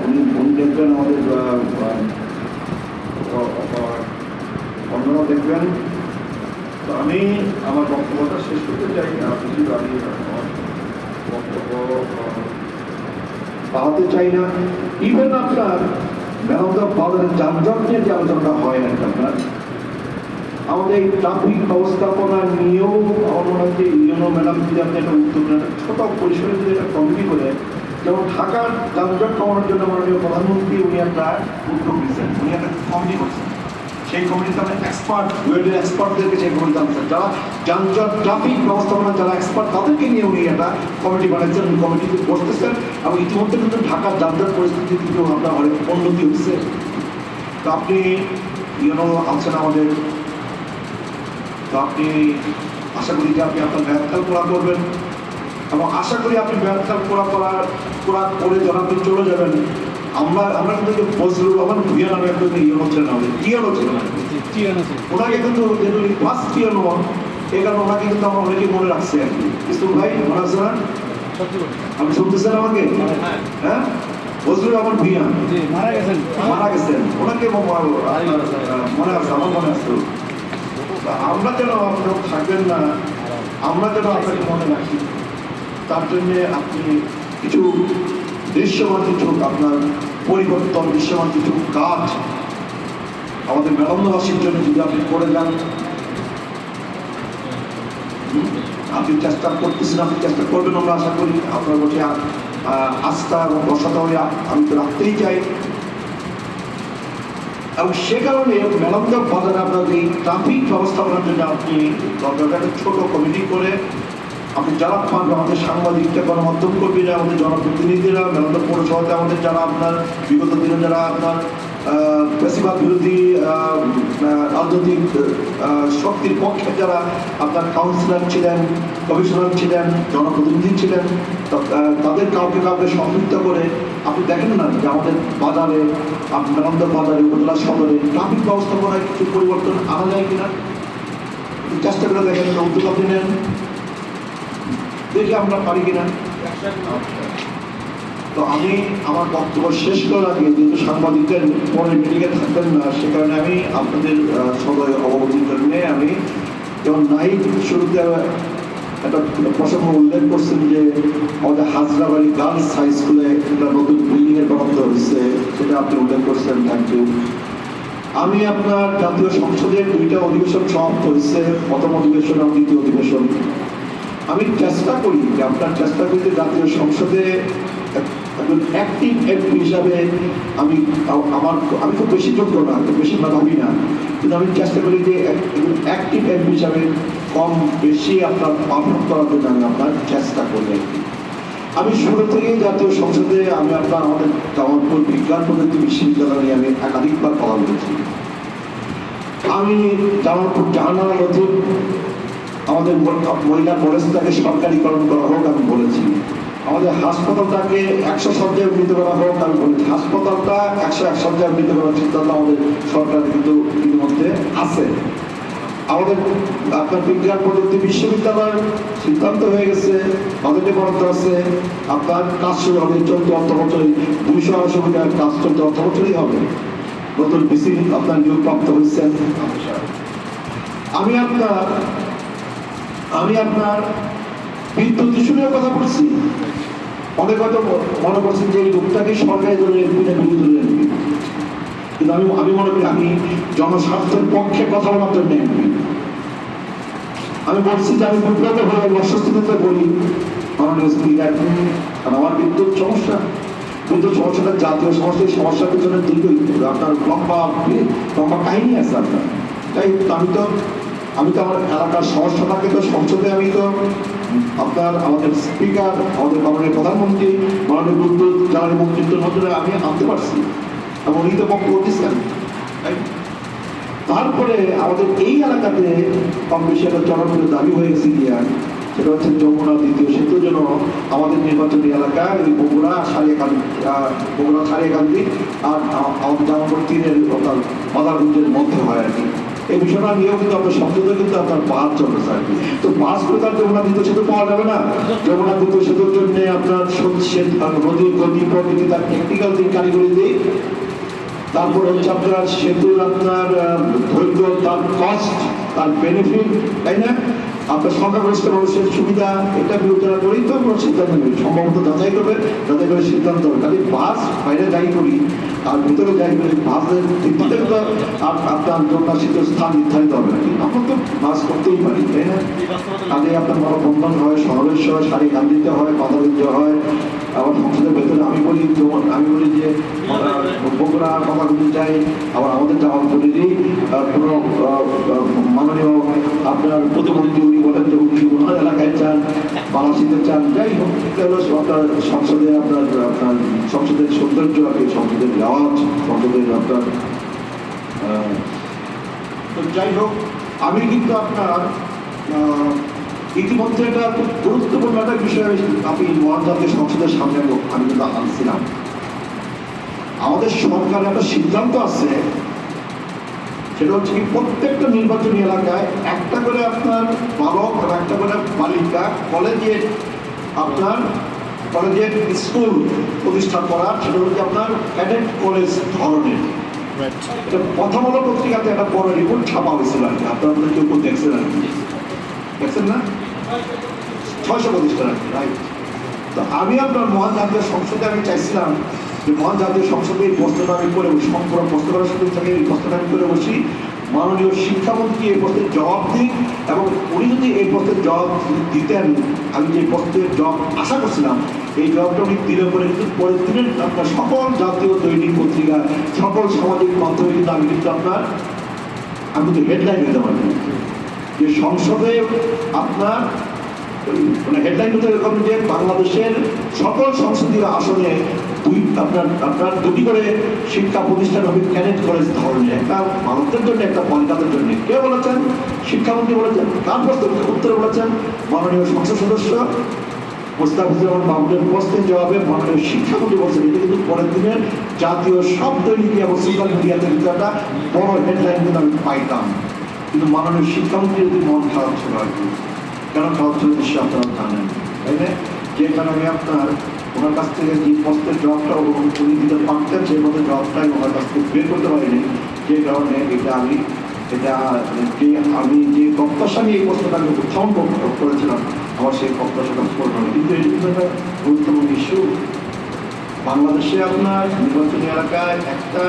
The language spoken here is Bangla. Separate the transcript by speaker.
Speaker 1: উনি দেখবেন, আমাদের অন্যরা দেখবেন। তো আমি আমার বক্তব্যটা শেষ করতে চাই, কিছু আমি আমার বক্তব্য বাড়াতে চাই না। ইভেন আপনার মেরামত বাজারের যানজট নিয়ে যে আলোচনাটা হয় না আপনার, আমাদের এই ট্রাফিক ব্যবস্থাপনা নিয়েও আমার মনে হচ্ছে ইউনো ম্যাডাম যদি আপনি একটা উদ্যোগ নেন, ছোট পরিসরে যদি একটা কমিটি করে, যেমন ঢাকার যানজট কমানোর জন্য মাননীয় প্রধানমন্ত্রী উনি একটা উদ্যোগ নিয়েছেন, উনি একটা কমিটি করছেন। সেই কমিটিতে আমরা এক্সপার্ট, ওয়েবের এক্সপার্টদেরকে সেই কমিটি আনছেন, যারা যানজট ট্রাফিক ব্যবস্থাপনা যারা এক্সপার্ট তাদেরকে নিয়ে উনি একটা কমিটি বানাচ্ছেন, উনি কমিটিতে বসতেছেন। এবং ইতিমধ্যে কিন্তু ঢাকার যানজট পরিস্থিতি কিন্তু আপনার অনেক উন্নতি হচ্ছে। তো আপনি ইউনো আছেন আমাদের, তো আপনি আশা করি যে আপনি আপনার ব্যাখ্যাল পুরা করবেন, এবং আশা করি আপনি ব্যাখ্যাল পুরা করে যখন আপনি চলে যাবেন, আমরা কিন্তু যে ফজলুর রহমান ভুইয়া নামে একজন ইউনো ছিলেন, আমাদের টিয়ানো ছিলেন, ওনাকে কিন্তু যেহেতু ফার্স্ট টিয়ানো, এই কারণে ওনাকে কিন্তু আমরা অনেকে মনে রাখছি আর কি। ইসলাম ভাই মনে আছে না? আপনি শুনতেছেন আমাকে? হ্যাঁ, ফজলুর রহমান ভুইয়া মারা গেছেন, ওনাকে মনে আছে, আমার মনে আছে। আমরা যেন আপনার থাকবেন না, আমরা যেন আপনাকে মনে রাখি, তার জন্যে আপনি কিছু দৃশ্যমান কিছু আপনার পরিবর্তন, দৃশ্যমান কিছু কাজ আমাদের মেলন্দবাসীর জন্য যদি আপনি করে যান, আপনি চেষ্টা করতেছেন, আপনি চেষ্টা করবেন, আমরা আশা করি আপনার প্রতি আস্থা এবং ভরসাটা আমি তো রাখতেই চাই। এবং সে কারণে মেলন্দ বাজারে আপনার এই ট্রাফিক ব্যবস্থাপনার জন্য আপনি দরকার একটা ছোট কমিটি করে আপনি যারা পান, আমাদের সাংবাদিকরা, গণমাধ্যম কর্মীরা, আমাদের জনপ্রতিনিধিরা, মেলন্দ পৌরসভাতে আমাদের যারা আপনার বিগত দিনে যারা আপনার বেশিরভাগ বিরোধী রাজনৈতিক শক্তির পক্ষে যারা আপনার কাউন্সিলর ছিলেন, কমিশনার ছিলেন, জনপ্রতিনিধি ছিলেন, তাদের কাউকে সম্পৃক্ত করে আপনি দেখেন না যে আমাদের বাজারে, মেলন্দ বাজারে, উপজেলা সদরে ট্রাফিক ব্যবস্থাপনায় কিছু পরিবর্তন আনা যায় কিনা চেষ্টা করে দেখেন, উদ্যোগ আপনি নেন, দেখি আমরা পারি কিনা। তো আমি আমার বক্তব্য শেষ করার আগে, যেহেতু সাংবাদিকদের পরে মিটিংয়ে থাকবেন না, সে কারণে আমি আপনাদের সবাই অবগতির জন্য আমি যেমন নাইট শুরুতে একটা প্রসঙ্গ উল্লেখ করছেন যে আমাদের হাজরাবাড়ি গার্লস হাই স্কুলে একটা নতুন বিল্ডিং এর বরাদ্দ হয়েছে, সেটা আপনি উল্লেখ করছেন, থ্যাংক ইউ। আমি আপনার জাতীয় সংসদের 2টা অধিবেশন সমাপ্ত হয়েছে, প্রথম অধিবেশন এবং দ্বিতীয় অধিবেশন। আমি চেষ্টা করি যে আপনার চেষ্টা করি যে জাতীয় সংসদে একজন অ্যাক্টিভ এমপি হিসাবে আমি খুব বেশি যোগ্য না, খুব বেশি ভাবি না, কিন্তু আমি চেষ্টা করি যে একজন অ্যাক্টিভ এমপি হিসাবে কম বেশি আপনার পারফর্ম করার জন্য আমি আপনার চেষ্টা করি আর কি। আমি শুরু থেকেই জাতীয় সংসদে আমি আমাদের জামালপুর বিজ্ঞান প্রযুক্তি বিশ্ববিদ্যালয় নিয়ে আমি একাধিকবার কথা বলেছি। আমি জামালপুর জাহানারা নতুন আমাদের মহিলা কলেজটাকে সরকারিকরণ করা হোক আমি বলেছি, আমাদের হাসপাতালটাকে 100 শয্যায় উন্নীত করা হোক আমি বলেছি, হাসপাতালটা 101 শয্যায় উন্নীত করার সিদ্ধান্ত আমাদের সরকারের কিন্তু ইতিমধ্যে আছে। আমাদের আপনার বিজ্ঞান প্রযুক্তি বিশ্ববিদ্যালয়ের সিদ্ধান্ত হয়ে গেছে, বাজেটে বরাদ্দ আছে, আপনার কাজ শুরু হবে চলতি অর্থ বছরই, 280 কোটি টাকার কাজ চলতি অর্থ বছরই হবে। নতুন বিসি আপনার নিয়োগপ্রাপ্ত হয়েছেন। আমি আপনার বিদ্যুৎ ইস্যুর কথা বলছি, অনেক হয়তো মনে করছেন যে এই লোকটাকে সরকারি দলের এমপি না বিরোধী দলের এমপি, কিন্তু আমি মনে করি আমি জনস্বার্থের পক্ষে কথা বলার জন্য এমপি। আমি বলছি যে আমি বিব্রত হয়ে অস্বস্তিতে বলি মাননীয় স্পিকার, কারণ আমার বিদ্যুৎ সমস্যাটা জাতীয় সমস্যা, এই সমস্যার পিছনে দীর্ঘ আপনার লম্বা কাহিনী আছে আপনার। তাই আমি তো আমার এলাকার সমস্যাটাকে তো সংসদে আমি তো আপনার আমাদের স্পিকার, আমাদের মাননীয় প্রধানমন্ত্রী, মাননীয় বিদ্যুৎ জ্বালানি মন্ত্রিত্বের মধ্যে আমি আনতে পারছি এবং উনি তো বক্তব্য দিচ্ছেন। তারপরে আমাদের এই এলাকাতে কম বেশি একটা জনপ্রিয় দাবি হয়ে গেছে গিয়া, সেটা হচ্ছে যমুনা দ্বিতীয় সেতুর জন্য আমাদের নির্বাচনী এলাকা এই বগুড়া সারিয়াকান্দি আর আমাদের জামালপুর 3-এর বাজারগঞ্জের মধ্যে হয় আর কি। এই বিষয়টা নিয়েও কিন্তু আপনার সংসদে কিন্তু আপনার বাস চলতেছে আর কি। তো বাস করে তার যমুনা দ্বিতীয় সেতু পাওয়া যাবে না। যমুনা দ্বিতীয় সেতুর জন্য আপনার নদীর গতি প্রকৃতি, তার টেকনিক্যাল দিক, কারিগরি দিক, তারপর হচ্ছে আপনার সেতুর আপনার ধৈর্য, তার কস্ট, তার বেনিফিট, তাই না? আপনার সংখ্যাগরিষ্ঠ মানুষের সুবিধা, এটা বিবেচনা করেই তো আমরা সিদ্ধান্ত নেই। সম্ভবত যাচাই করে সিদ্ধান্ত হবে। খালি বাস বাইরে যাই করি আর ভিতরে যাই করি, বাসের ভিত্তিতে তো আপনার যমুনা সেতুর স্থান নির্ধারিত হবে না, কিন্তু আমরা তো বাস করতেই পারি, তাই না? কাজে আপনার মানববন্ধন হয়, সমাবেশ হয়, শাড়ি গান দিতে হয়, কথা দিতে হয়। আবার সংসদের ভেতরে আমি বলি যে বগুড়া কথা বলতে চাই, আবার আমাদের যাওয়ার পরেই কোনো মাননীয় আপনার প্রতিমন্ত্রী উনি বলেন যে উনি ওনার এলাকায় চান, বাংলাদেশিতে চান, যাই হোক আপনার সংসদে আপনার সংসদের সৌন্দর্য আর কি, সংসদের রেওয়াজ, সংসদের আপনার তো যাই হোক, আমি কিন্তু আপনার ইতিমধ্যে একটা খুব গুরুত্বপূর্ণ একটা বিষয় আমি মহান জাতীয় সংসদের সামনে আমি কিন্তু আনছিলাম। আমাদের সরকারের একটা সিদ্ধান্ত আছে, সেটা হচ্ছে কি প্রত্যেকটা নির্বাচনী এলাকায় একটা করে আপনার বালক আর একটা করে বালিকা কলেজের স্কুল প্রতিষ্ঠা করা, সেটা হচ্ছে আপনার ক্যাডেট কলেজ ধরনের। এটা প্রথমআলো পত্রিকাতে একটা বড় রিপোর্ট ছাপা হয়েছিল আর কি, আপনারা কেউ দেখছেন আর কি, দেখছেন না? 600 প্রতিষ্ঠান আর কি, রাইট। তো আমি আপনার মহান জাতীয় সংসদে আমি চাইছিলাম যে মহান জাতীয় সংসদে এই প্রশ্নটা আমি করে বসি, সম্পূর্ণ প্রশ্ন করার সুযোগ থাকে, এই প্রশ্নটা আমি করে বসি, মাননীয় শিক্ষামন্ত্রী এই প্রশ্নের জবাব দিক, এবং উনি যদি এই প্রশ্নের জবাব দিতেন, আমি যে প্রশ্নের জবাব আশা করছিলাম এই জবাবটা উনি দিলে পরে কিন্তু পরের দিনের আপনার সকল জাতীয় দৈনিক পত্রিকা, সকল সামাজিক মাধ্যমে কিন্তু আমি কিন্তু কিন্তু হেডলাইন দিতে পারি যে সংসদে আপনার মানে হেডলাইন হচ্ছে এরকম যে বাংলাদেশের সকল সংসদীয় আসনে আপনার দুটি করে শিক্ষা প্রতিষ্ঠান হবে ক্যাডেট কলেজ ধরনের, একটা ভারতের জন্য, একটা বালিকাদের জন্য। কে বলেছেন? শিক্ষামন্ত্রী বলেছেন। কার প্রশ্ন উত্তরে বলেছেন মাননীয় সংসদ সদস্য মোস্তাফিজুর রহমান মাহমুদের প্রশ্নের জবাবে মাননীয় শিক্ষামন্ত্রী বলছেন। এটা কিন্তু পরের দিনের জাতীয় সব দৈনিক এবং সোশ্যাল মিডিয়াতে কিন্তু একটা বড় হেডলাইন কিন্তু আমি পাইতাম। কিন্তু মাননীয় শিক্ষামন্ত্রী যদি মন খারাপ ছিল আর কি, কেন খারাপ ছিল নিশ্চয়ই আপনারা জানেন, তাই না? যেখানে আমি আপনার ওনার কাছ থেকে যে প্রশ্নের জবাবটা উনি দিতে পারতেন, সেই মতো জবাবটাই ওনার কাছ থেকে বের করতে পারিনি, যে কারণে আমি যে প্রত্যাশা নিয়ে এই প্রশ্নটা আমি উত্থাপন করেছিলাম, আমার সেই প্রত্যাশাটা পূরণ হবে। কিন্তু এটি কিন্তু একটা গুরুত্বপূর্ণ ইস্যু। বাংলাদেশে আপনার নির্বাচনী এলাকায় একটা